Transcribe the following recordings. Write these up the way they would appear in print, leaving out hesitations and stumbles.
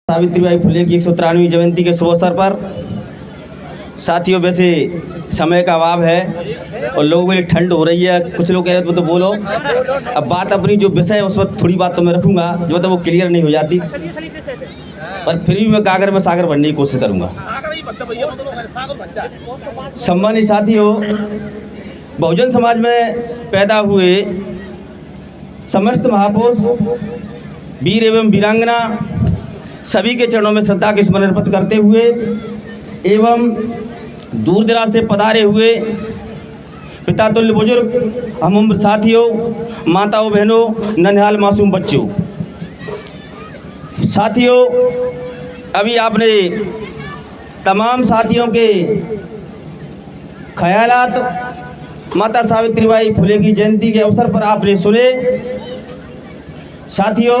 सावित्रीबाई फुले की 193वीं जयंती के शुभ अवसर पर साथियों, वैसे समय का अभाव है और लोगों के ठंड हो रही है, कुछ लोग कह रहे थे तो बोलो। अब बात अपनी जो विषय है उस पर थोड़ी बात तो मैं रखूँगा, जो मतलब वो क्लियर नहीं हो जाती, पर फिर भी मैं कागर में सागर बनने की कोशिश करूँगा। सम्मानित साथियों, बहुजन समाज में पैदा हुए समस्त महापुरुष, वीर एवं वीरांगना सभी के चरणों में श्रद्धा के स्मरण अर्पित करते हुए एवं दूर दराज से पधारे हुए पिता तुल्य बुजुर्ग हम उम्र साथियों, माताओं बहनों, नन्हाल मासूम बच्चों, साथियों, अभी आपने तमाम साथियों के ख्यालात माता सावित्रीबाई फुले की जयंती के अवसर पर आपने सुने। साथियों,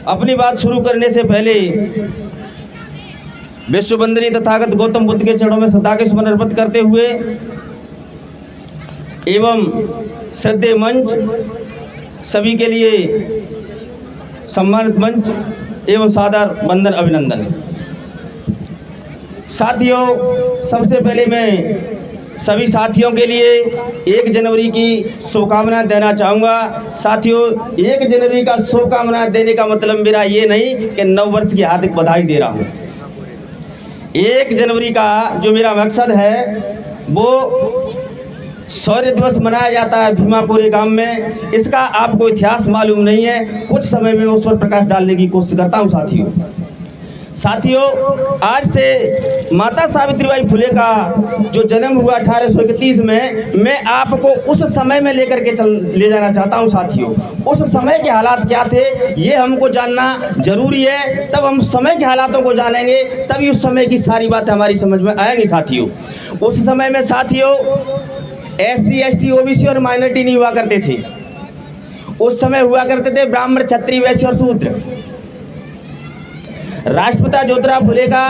अपनी बात शुरू करने से पहले विश्ववंदनीय तथागत गौतम बुद्ध के चरणों में श्रद्धा के स्मरण अर्पित करते हुए एवं श्रद्धेय मंच सभी के लिए सम्मानित मंच एवं सादर वंदन अभिनंदन। साथियों, सबसे पहले मैं सभी साथियों के लिए 1 जनवरी की शुभकामना देना चाहूँगा। साथियों, 1 जनवरी का शुभकामना देने का मतलब मेरा ये नहीं कि नव वर्ष की हार्दिक बधाई दे रहा हूँ। 1 जनवरी का जो मेरा मकसद है वो शौर्य दिवस मनाया जाता है भीमा कोरेगांव में। इसका आपको इतिहास मालूम नहीं है, कुछ समय में उस पर प्रकाश डालने की कोशिश करता हूँ। साथियों, आज से माता सावित्रीबाई फुले का जो जन्म हुआ 1831 में, मैं आपको उस समय में लेकर के ले जाना चाहता हूं। साथियों, उस समय के हालात क्या थे ये हमको जानना जरूरी है, तब हम समय के हालातों को जानेंगे, तभी उस समय की सारी बातें हमारी समझ में आएंगी। साथियों, उस समय में साथियों SC ST OBC और माइनॉरिटी नहीं हुआ करते थे। उस समय हुआ करते थे ब्राह्मण, क्षत्रिय, वैश्य और शूद्र। राष्ट्रपिता ज्योतिराव फुले का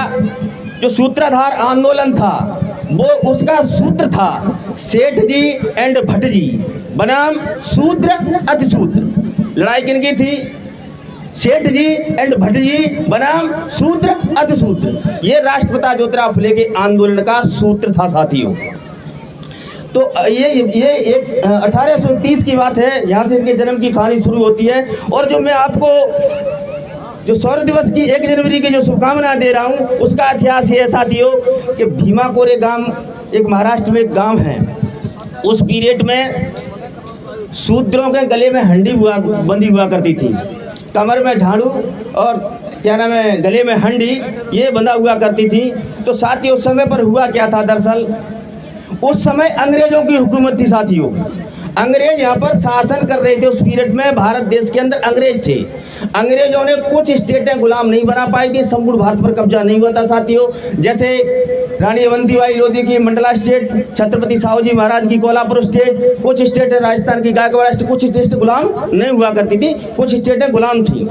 जो सूत्रधार आंदोलन था वो उसका सूत्र था सेठ जी एंड भट्ट जी बनाम शूद्र अतिशूद्र। लड़ाई किनकी थी? सेठ जी एंड भट्ट जी बनाम शूद्र अतिशूद्र। ये राष्ट्रपिता ज्योतिराव फुले के आंदोलन का सूत्र था। साथियों, तो ये एक 1830 की बात है, यहाँ से इनके जन्म की कहानी शुरू होती है। और जो मैं आपको जो शौर्य दिवस की 1 जनवरी की जो शुभकामना दे रहा हूँ उसका इतिहास ये है साथियों कि भीमा कोरेगांव एक महाराष्ट्र में एक गांव है। उस पीरियड में शूद्रों के गले में हंडी बंधी हुआ करती थी, कमर में झाड़ू और क्या नाम है गले में हंडी, ये बंधा हुआ करती थी। तो साथियों, उस समय पर हुआ क्या था? दरअसल उस समय अंग्रेजों की हुकूमत थी। साथियों, अंग्रेज यहाँ पर शासन कर रहे थे। उस पीरियड में भारत देश के अंदर अंग्रेज थे। अंग्रेजों ने कुछ स्टेटें गुलाम नहीं बना पाई थी, संपूर्ण भारत पर कब्जा नहीं हुआ था। साथियों, जैसे रानी अवंतीबाई लोधी की मंडला स्टेट, छत्रपति साहूजी महाराज की कोल्हापुर स्टेट, कुछ स्टेट राजस्थान की गायकवाड़ स्टेट, कुछ स्टेट गुलाम नहीं हुआ करती थी, कुछ स्टेटें गुलाम थी।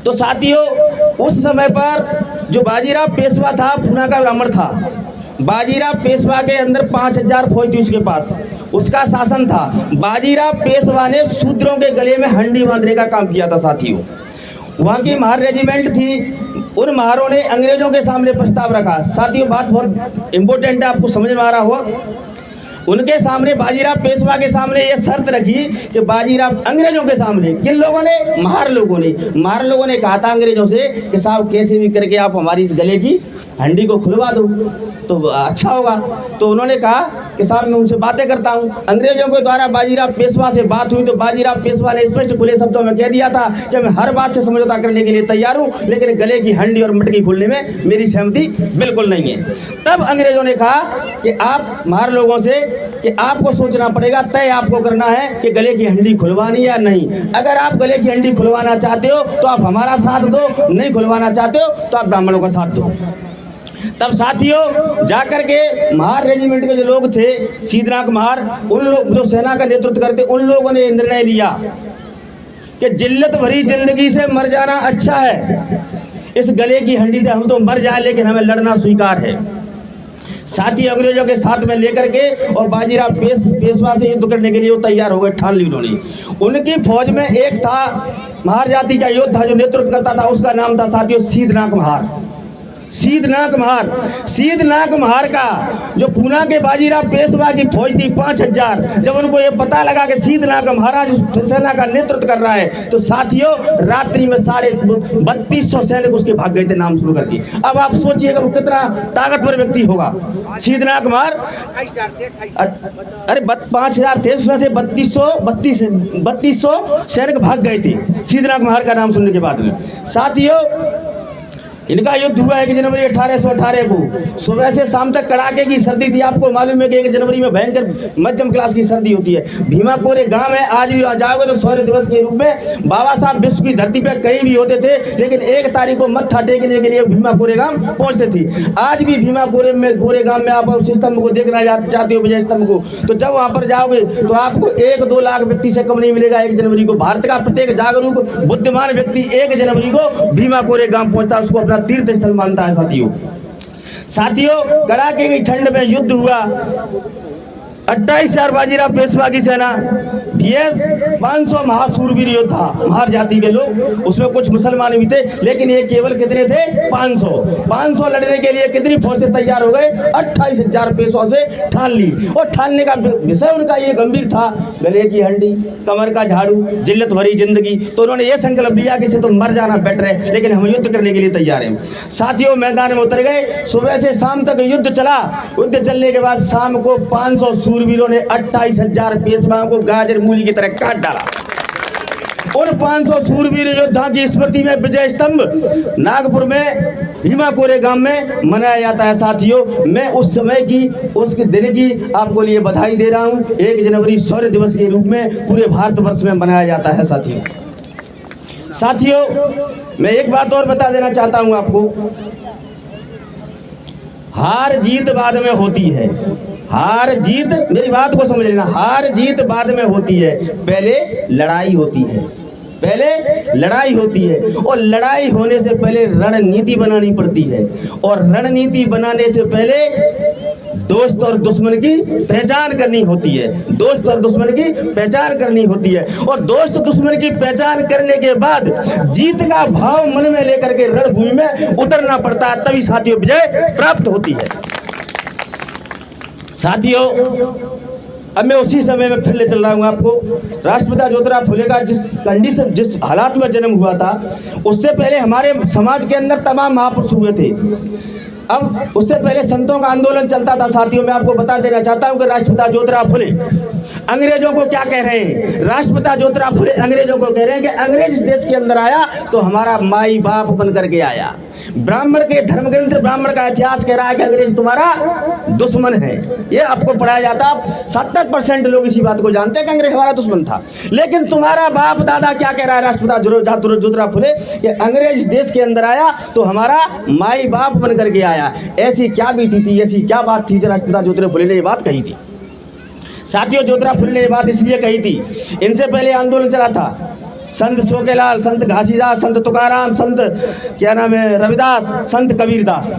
तो साथियों, उस समय पर जो बाजीराव पेशवा था, पूना का ब्राह्मण था। बाजीराव पेशवा के अंदर 5000 फौज थी उसके पास, उसका शासन था। बाजीराव पेशवा ने शूद्रों के गले में हंडी बांधने का काम किया था। साथियों, वहाँ की महार रेजिमेंट थी, उन महारों ने अंग्रेजों के सामने प्रस्ताव रखा। साथियों, बात बहुत इंपॉर्टेंट है, आपको समझ में आ रहा हो। उनके सामने बाजीराव पेशवा के सामने ये शर्त रखी कि बाजीराव अंग्रेजों के सामने, किन लोगों ने? महार लोगों ने कहा था अंग्रेजों से कि साहब कैसे भी करके आप हमारी इस गले की हंडी को खुलवा दो तो अच्छा होगा। तो उन्होंने कहा कि साहब मैं उनसे बातें करता हूँ। अंग्रेजों के द्वारा बाजीराव पेशवा से बात हुई तो बाजीराव पेशवा ने स्पष्ट खुले शब्दों में कह दिया था कि मैं हर बात से समझौता करने के लिए तैयार हूँ, लेकिन गले की हंडी और मटकी खोलने में मेरी सहमति बिल्कुल नहीं है। तब अंग्रेजों ने कहा कि आप महार लोगों से कि आपको सोचना पड़ेगा, तय आपको करना है कि गले की हंडी खुलवानी है या नहीं। अगर आप गले की हंडी खुलवाना चाहते हो तो आप हमारा साथ दो, नहीं खुलवाना चाहते हो तो आप ब्राह्मणों का साथ दो। तब साथियों, जाकर के महार रेजिमेंट के जो लोग थे, सीधनाथ महार, उन लोग जो सेना का नेतृत्व करते, उन लोगों ने निर्णय लिया कि जिल्लत भरी जिंदगी से मर जाना अच्छा है, इस गले की हंडी से हम तो मर जाए लेकिन हमें लड़ना स्वीकार है। साथी अंग्रेजों के साथ में लेकर के और बाजीराव पेशवा से युद्ध करने के लिए वो तैयार हो गए, ठान ली उन्होंने। उनकी फौज में एक था महार जाति का योद्धा जो नेतृत्व करता था, उसका नाम था साथियों सीधनाक महार। सीधनाक महार का जो पूना के बाजीराव पेशवा की फौज थी 5000, जब उनको ये पता लगा कि सीधनाक महाराज सेना का नेतृत्व कर रहा है, तो साथियों रात्रि में 3250 सैनिक उसके भाग गए थे नाम सुन करके। अब आप सोचिएगा वो कितना ताकतवर व्यक्ति होगा सीधनाक महार। अरे 5000 थे, उसमें से 3200 सैनिक भाग गए थे सीधनाक महार का नाम सुनने के बाद में। साथियों इनका युद्ध हुआ 1 जनवरी 1818 को। सुबह से शाम तक कड़ाके की सर्दी थी। आपको मालूम है कि 1 जनवरी में भयंकर मध्यम क्लास की सर्दी होती है। भीमा कोरे गांव है, आज भी जाओगे तो शौर्य दिवस के रूप में बाबा साहब विश्व की धरती पर कहीं भी होते थे, लेकिन 1 तारीख को मत्था टेकने के लिए भीमा कोरे गांव पहुंचते थे। आज भी भीमा कोरे गांव में आप उस स्तंभ को देखना चाहते हो, विजय स्तंभ को, तो जब वहां पर जाओगे तो आपको 1-2 लाख व्यक्ति से कम नहीं मिलेगा 1 जनवरी को। भारत का प्रत्येक जागरूक बुद्धिमान व्यक्ति 1 जनवरी को भीमा कोरे गांव पहुंचता है, उसको अपना तीर्थ स्थल मानता है। साथियों कड़ाके की ठंड में युद्ध हुआ। 28,000 बाजीराव पेशवा की सेना, 500 महासूरवीर योद्धा महार जाति के लोग, उसमें कुछ मुसलमान भी थे, लेकिन ये केवल कितने थे 500 लड़ने के लिए कितनी फौज से तैयार हो गए 28,000 पेशवा से ठान ली। और ठानने का विषय उनका ये गंभीर था, गले की हड्डी, कमर का झाड़ू, जिल्लत भरी जिंदगी। तो उन्होंने ये संकल्प लिया कि इसे तो मर जाना बेटर है, लेकिन हम युद्ध करने के लिए तैयार हैं। साथियों मैदान में उतर गए, सुबह से शाम तक युद्ध चला। युद्ध चलने के बाद शाम को 500 सूरवीरों ने 28,000 पेशवाओं को गाजर मूली की तरह काट डाला। उन 500 सूरवीर योद्धा की स्मृति में विजय स्तंभ नागपुर में भीमा कोरे गांव में मनाया जाता है। साथियों मैं उस समय की उसके दिन की आपको लिए बधाई दे रहा हूं। 1 जनवरी शौर्य दिवस के रूप में पूरे भारतवर्ष में मनाया जाता है। साथियों मैं एक बात और बता देना चाहता हूं आपको, हार जीत बाद में होती है। हार जीत, मेरी बात को समझ लेना, हार जीत बाद में होती है, पहले लड़ाई होती है। और लड़ाई होने से पहले रणनीति बनानी पड़ती है, और रणनीति बनाने से पहले दोस्त और दुश्मन की पहचान करनी होती है। और दोस्त दुश्मन की पहचान करने के बाद जीत का भाव मन में लेकर के रणभूमि में उतरना पड़ता है, तभी साथियों विजय प्राप्त होती है। साथियों अब मैं उसी समय में फिर ले चल रहा हूँ आपको। राष्ट्रपिता ज्योतिराव फुले का जिस हालात में जन्म हुआ था, उससे पहले हमारे समाज के अंदर तमाम महापुरुष हुए थे। अब उससे पहले संतों का आंदोलन चलता था। साथियों मैं आपको बता देना चाहता हूँ कि राष्ट्रपिता ज्योतिराव फुले अंग्रेजों को क्या कह रहे हैं। राष्ट्रपिता ज्योतिराव फुले अंग्रेजों को कह रहे हैं कि अंग्रेज देश के अंदर आया तो हमारा माई बाप बन करके आया। ब्राह्मण के धर्मग्रंथ, ब्राह्मण का इतिहास कह रहा है कि अंग्रेज तुम्हारा दुश्मन है। ये आपको पढ़ाया जाता। 70% लोग इसी बात को जानते हैं कि अंग्रेज हमारा दुश्मन था, लेकिन तुम्हारा बाप दादा क्या कह रहा है राष्ट्रपिता ज्योतिराव फुले कि अंग्रेज देश के अंदर आया तो हमारा माई बाप बन करके आया। ऐसी क्या बीती थी, ऐसी क्या बात थी जो राष्ट्रपिता ज्योतिराव फुले ने ये बात कही थी। साथियों ज्योतिराव फुले ने ये बात इसलिए कही थी, इनसे पहले आंदोलन चला था। संत शोकेलाल, संत घासीदास, संत तुकाराम, संत क्या नाम है रविदास, संत कबीरदास,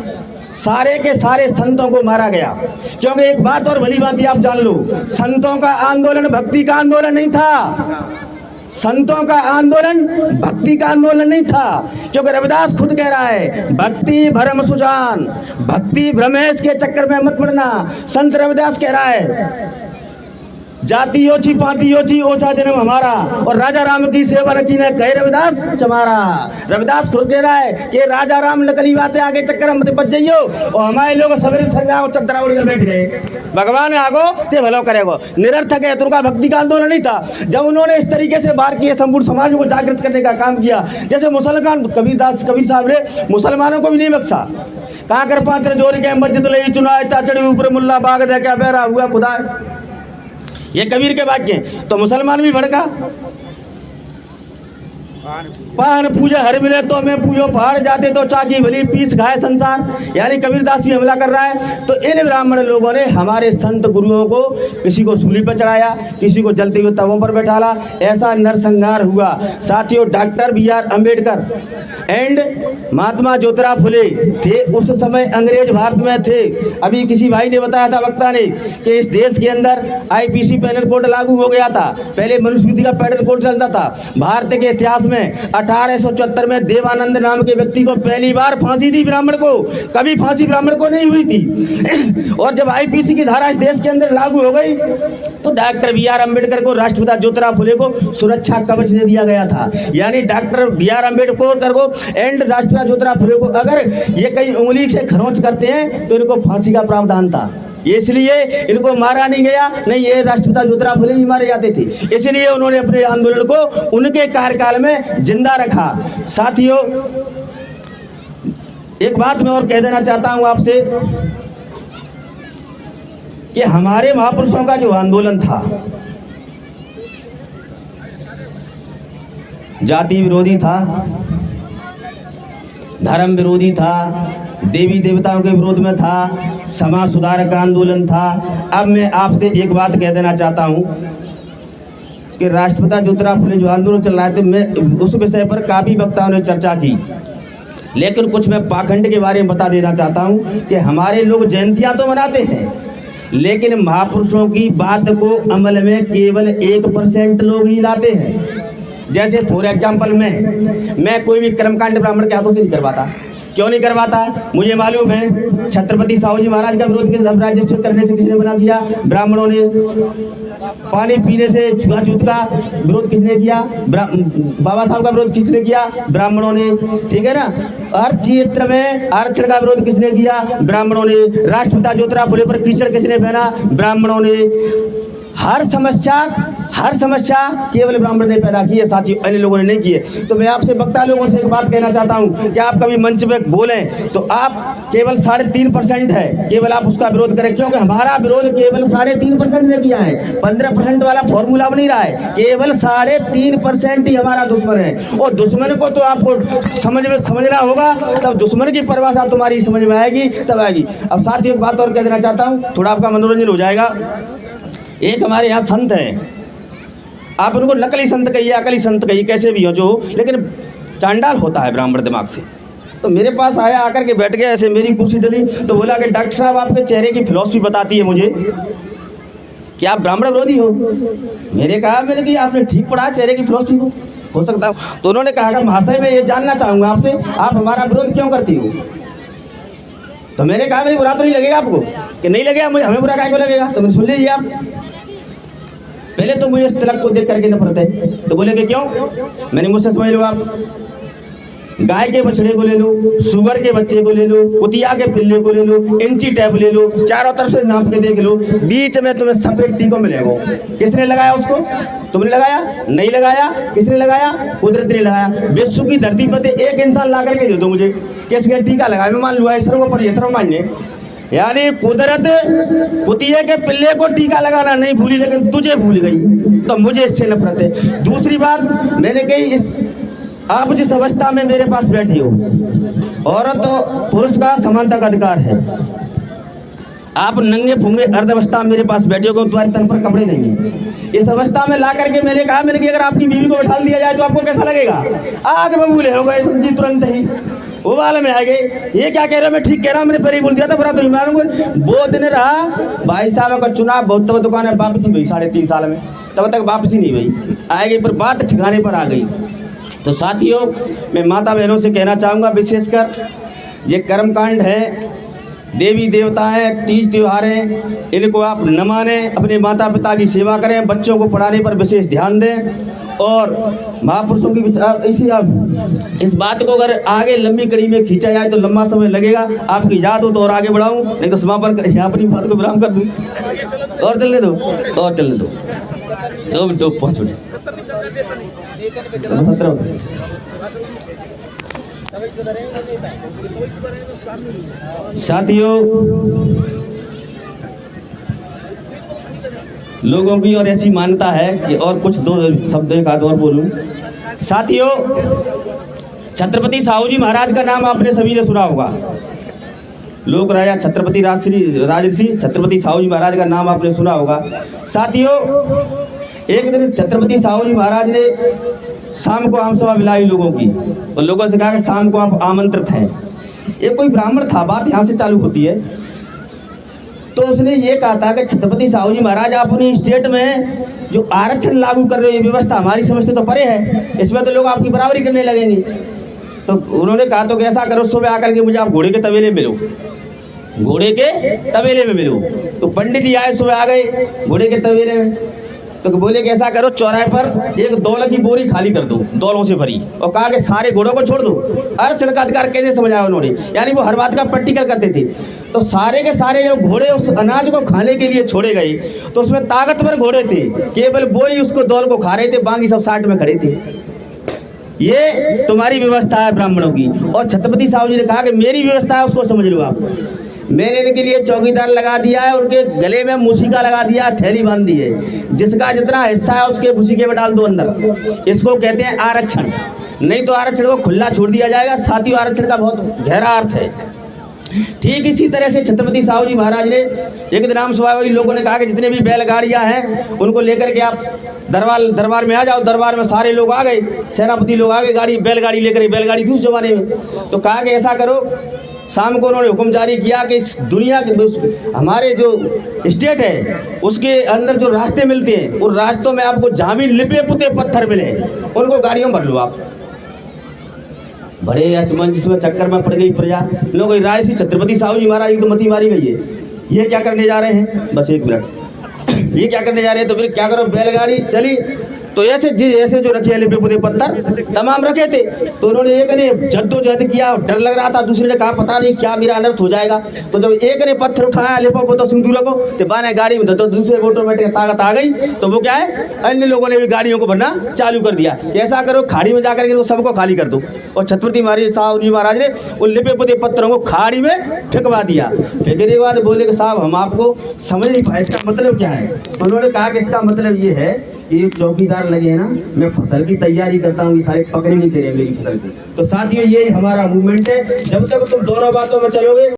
सारे के सारे संतों को मारा गया। क्योंकि एक बात और भली बात आप जान लो, संतों का आंदोलन भक्ति का आंदोलन नहीं था। संतों का आंदोलन भक्ति का आंदोलन नहीं था, क्योंकि रविदास खुद कह रहा है भक्ति भ्रम सुजान, भक्ति भ्रमेश के चक्कर में मत पड़ना। संत रविदास कह रहा है जाति ओछी पाती ओछी ओछा जन्म हमारा, और राजा राम की सेवा न की ने कहे रविदास चमारा। रविदास खुद कह रहा है कि राजा राम नकली बातें आगे चक्कर मत बच जाइयो, और हमारे लोग सवेरे संजाओ चक्कर उड़ बैठ गए। भगवान आगो ते भलो करेगो, निरर्थक है। तुमका भक्ति का आंदोलन नहीं था। जब उन्होंने इस तरीके से बाहर किए, संपूर्ण समाज को जागृत करने का काम किया, जैसे मुसलमान कबीर साहब ने मुसलमानों को भी नहीं बख्शा। कहा कर पात्र जोर के मस्जिद ले चुनाए ताचड़ी ऊपर मुल्ला बाग दे क्या बहरा हुआ खुदा, ये कबीर के वाक्य। तो मुसलमान भी भड़का। पान पूजा हर मिले तो मैं पूजो पहाड़ जाते तो चाकी भली पीस खाए संसार, यानी कबीरदास भी हमला कर रहा है। तो इन ब्राह्मण लोगों ने हमारे संत गुरुओं को किसी को सूली पर चढ़ाया, किसी को जलते हुए तवों पर बैठाला, ऐसा नरसंहार हुआ। साथियों, doctor B.R. Ambedkar and Mahatma Jyotirao Phule थे, उस समय अंग्रेज भारत में थे। अभी किसी भाई ने बताया था, वक्ता ने, कि इस देश के अंदर IPC पैनल कोड लागू हो गया था। पहले मनुस्मृति का पैनल कोड चलता था। भारत के इतिहास में 1874 में देवानंद नाम के व्यक्ति को पहली बार फांसी दी ब्राह्मण को, कभी फांसी ब्राह्मण को नहीं हुई थी। और जब IPC की धारा इस देश के अंदर लागू हो गई तो डॉक्टर B.R. अम्बेडकर को, राष्ट्रपिता ज्योतिराव फुले को सुरक्षा कवच दे दिया गया था। यानी डॉक्टर B.R. अम्बेडकर को एंड राष्ट्रपिता ज्योतिराव फुले को अगर ये कहीं उंगली से खरोंच करते हैं तो इनको फांसी का प्रावधान था। इसलिए इनको मारा नहीं गया, नहीं ये राष्ट्रपिता ज्योतिराव फुले भी मारे जाते थे। इसलिए उन्होंने अपने आंदोलन को उनके कार्यकाल में जिंदा रखा। साथियों, एक बात मैं और कह देना चाहता हूं आपसे कि हमारे महापुरुषों का जो आंदोलन था, जाति विरोधी था, धर्म विरोधी था, देवी देवताओं के विरोध में था, समाज सुधारक का आंदोलन था। अब मैं आपसे एक बात कह देना चाहता हूं कि राष्ट्रपिता ज्योतिराव फुले जो आंदोलन चल रहा है, तो मैं उस विषय पर काफ़ी वक्ताओं ने चर्चा की, लेकिन कुछ मैं पाखंड के बारे में बता देना चाहता हूं कि हमारे लोग जयंतियां तो मनाते हैं, लेकिन महापुरुषों की बात को अमल में केवल 1% लोग ही लाते हैं। जैसे फॉर एग्जाम्पल मैं कोई भी कर्मकांड ब्राह्मण के हाथों से नहीं करवाता। क्यों नहीं करवाता? मुझे मालूम है छत्रपति साहू जी महाराज का विरोध राज्य करने से किसने मना किया? ब्राह्मणों ने। पानी पीने से छुआछूत का विरोध किसने किया? बाबा साहब का विरोध किसने किया? ब्राह्मणों ने। ठीक है ना? हर क्षेत्र में आरक्षण का विरोध किसने किया? ब्राह्मणों ने। राष्ट्रपिता ज्योतिराव फुले पर कीचड़ किसने पहना? ब्राह्मणों ने। हर समस्या केवल ब्राह्मण ने पैदा की है साथियों, अन्य लोगों ने नहीं की है। तो मैं आपसे वक्ता लोगों से एक बात कहना चाहता हूं कि आप कभी मंच पे बोलें तो आप केवल 3.5% है, केवल आप उसका विरोध करें, क्योंकि हमारा विरोध केवल 3.5% ने किया है। 15% वाला फॉर्मूला बन नहीं रहा है, केवल 3.5% ही हमारा दुश्मन है। और दुश्मन को तो आपको समझना होगा, तब दुश्मन की परिभाषा तुम्हारी समझ में आएगी, तब आएगी। अब साथियों एक बात और कह देना चाहता हूँ, थोड़ा आपका मनोरंजन हो जाएगा। एक हमारे यहाँ संत हैं, आप उनको नकली संत कहिए, अकली संत कहिए, कैसे भी हो जो, लेकिन चांडाल होता है ब्राह्मण दिमाग से। तो मेरे पास आया, आकर के बैठ गया, ऐसे मेरी कुर्सी डली, तो बोला कि डॉक्टर साहब आपके चेहरे की फिलॉसफी बताती है मुझे कि आप ब्राह्मण विरोधी हो। मैंने कि आपने ठीक पढ़ा चेहरे की फिलॉसफी को, हो सकता है। तो उन्होंने कहा कि महाशय मैं ये जानना चाहूँगा आपसे, आप हमारा विरोध क्यों करती हो? तो मैंने कहा मेरी बुरा तो नहीं लगेगा आपको? कि नहीं लगेगा, मुझे हमें बुरा काहे को लगेगा? तो मैंने सुन लीजिए आप, पहले तो मुझे इस तिलक को देख करके नफरत है। तो बोले कि क्यों? मैंने मुझसे समझ लो आप, गाय के बछड़े को ले लो, सुअर के बच्चे को ले लो, कुतिया के पिल्ले को ले लो, इंची टैप ले लो, चारों तरफ से नाप के देख लो, बीच में तुम्हें सफेद टीको मिलेगा। किसने लगाया उसको? तुमने लगाया? नहीं लगाया। किसने लगाया? कुदरत ने लगाया। विश्व की धरती पर एक इंसान ला करके दे दो मुझे, किसने टीका लगाया? मैं मान लूँ सर्वमान्य, यानी कुदरत कुतिया के पिल्ले को टीका लगाना नहीं भूली, लेकिन तुझे भूल गई, तो मुझे इससे नफरत है। दूसरी बात मैंने कही, आप जिस अवस्था में मेरे पास बैठी हो, औरत और पुरुष का समानता का अधिकार है। आप नंगे फूंगे अर्धावस्था में मेरे पास बैठे हो, तुम्हारे तन पर कपड़े नहीं है। इस अवस्था में ला करके मैंने कहा कि अगर आपकी बीवी को बैठा दिया जाए तो आपको कैसा लगेगा? आग बबूले हो गए समझी, तुरंत ही वो वाले में आ गए। ये क्या कह रहे हो? मैं ठीक कह रहा हूँ, मैंने पहले ही बोल दिया था, बुरा तो नहीं मानूंगा। वो दिन रहा भाई साहब का चुनाव, बहुत तब दुकान वापसी हुई 3.5 साल में, तब तक वापसी नहीं हुई, आएगी पर बात ठिकाने पर आ गई। तो साथियों मैं माता बहनों से कहना चाहूँगा, विशेषकर ये कर्मकांड है, देवी देवता है, तीज त्यौहार है, इनको आप न माने, अपने माता पिता की सेवा करें, बच्चों को पढ़ाने पर विशेष ध्यान दें। और महापुरुषों की इसी आप इस बात को अगर आगे लंबी कड़ी में खींचा जाए तो लंबा समय लगेगा। आपकी याद हो तो और आगे बढ़ाऊं, नहीं तो समापन यहाँ अपनी बात को विराम कर दूं। और चलने दो, और चलने दो, 2 मिनट 5 मिनट। साथियों लोगों की और ऐसी मान्यता है कि, और कुछ 2 शब्द एक आध और बोलूं साथियों, छत्रपति साहू जी महाराज का नाम आपने सभी ने सुना होगा। लोक राजा छत्रपति राजर्षि छत्रपति साहू जी महाराज का नाम आपने सुना होगा। साथियों, एक दिन छत्रपति साहू जी महाराज ने शाम को आम सभा मिलाई लोगों की, और लोगों से कहा कि शाम को आप आमंत्रित हैं। एक कोई ब्राह्मण था, बात यहाँ से चालू होती है। तो उसने ये कहा था कि छत्रपति साहू जी महाराज, आप अपनी स्टेट में जो आरक्षण लागू कर रहे हो, ये व्यवस्था हमारी समझ से तो परे है, इसमें तो लोग आपकी बराबरी करने लगेंगे। तो उन्होंने कहा तो कैसा करो, सुबह आकर के मुझे आप घोड़े के तबेले में मिलो, घोड़े के तबेले में मिलो। तो पंडित जी आए, सुबह आ गए घोड़े के तबेले में। तो बोले कि ऐसा करो, चौराहे पर एक दौल की बोरी खाली कर दो, दौलों से भरी, और कहा कि सारे घोड़ों को छोड़ दो। आरक्षण का अधिकार कैसे समझाया उन्होंने, यानी वो हर बात का प्रैक्टिकल करते थे। तो सारे के सारे जो घोड़े उस अनाज को खाने के लिए छोड़े गए, तो उसमें ताकतवर घोड़े थे, केवल वो ही उसको दौल को खा रहे थे, बाकी सब साइड में खड़े थे। ये तुम्हारी व्यवस्था है ब्राह्मणों की। और छत्रपति साहू जी ने कहा कि मेरी व्यवस्था है, उसको समझ लो आप। मैंने इनके लिए चौकीदार लगा दिया है, उनके गले में मूसिका लगा दिया, थैली बांध दी है, जिसका जितना हिस्सा है उसके मूसिके में डाल दो अंदर। इसको कहते हैं आरक्षण। नहीं तो आरक्षण को खुला छोड़ दिया जाएगा। साथियों, आरक्षण का बहुत गहरा अर्थ है। ठीक इसी तरह से छत्रपति साहू जी महाराज ने एक दिन आम सभा में लोगों ने कहा कि जितने भी बैलगाड़ियां हैं उनको लेकर के आप दरबार में आ जाओ। दरबार में सारे लोग आ गए, सेनापति लोग आ गए, बैलगाड़ी लेकर। बैलगाड़ी थी उस जमाने में। तो कहा कि ऐसा करो, शाम को उन्होंने हुक्म जारी किया कि इस दुनिया के हमारे जो स्टेट है उसके अंदर जो रास्ते मिलते हैं, उन रास्तों में आपको जहाँ भी लिपे पुते पत्थर मिले उनको गाड़ियों में भर लो आप। बड़े अचमंज में चक्कर में पड़ गई प्रजा। लोग राय से छत्रपति साहू जी महाराज की तो मती मारी गई है, ये क्या करने जा रहे हैं, बस एक मिनट, ये क्या करने जा रहे हैं। तो फिर क्या करो, बैलगाड़ी चली तो ऐसे जो रखे लिपे पुते पत्थर तमाम रखे थे। तो उन्होंने एक ने जद्दोजहद किया, डर लग रहा था। दूसरे ने कहा पता नहीं क्या मेरा अनर्थ हो जाएगा। तो जब एक ने पत्थर उठाया, लिपो पोतो सिंदूर को, तो बाने गाड़ी में तो दूसरे ऑटोमेटिक ताकत आ गई। तो वो क्या है, अन्य लोगों ने भी गाड़ियों को भरना चालू कर दिया। ऐसा करो, खाड़ी में जाकर के वो सबको खाली कर दो। और छत्रपति साहू जी महाराज ने उन लिपे पुते पत्थरों को खाड़ी में फेंकवा दिया। फेंकने के बाद बोले कि साहब हम आपको समझ नहीं पाए, इसका मतलब क्या है। उन्होंने कहा कि इसका मतलब ये है कि चौकीदार लगे हैं ना, मैं फसल की तैयारी करता हूँ, ये सारे पकड़े नहीं दे रहे मेरी फसल की। तो साथियों, ये हमारा मूवमेंट है। जब तक तुम दोनों बातों में चलोगे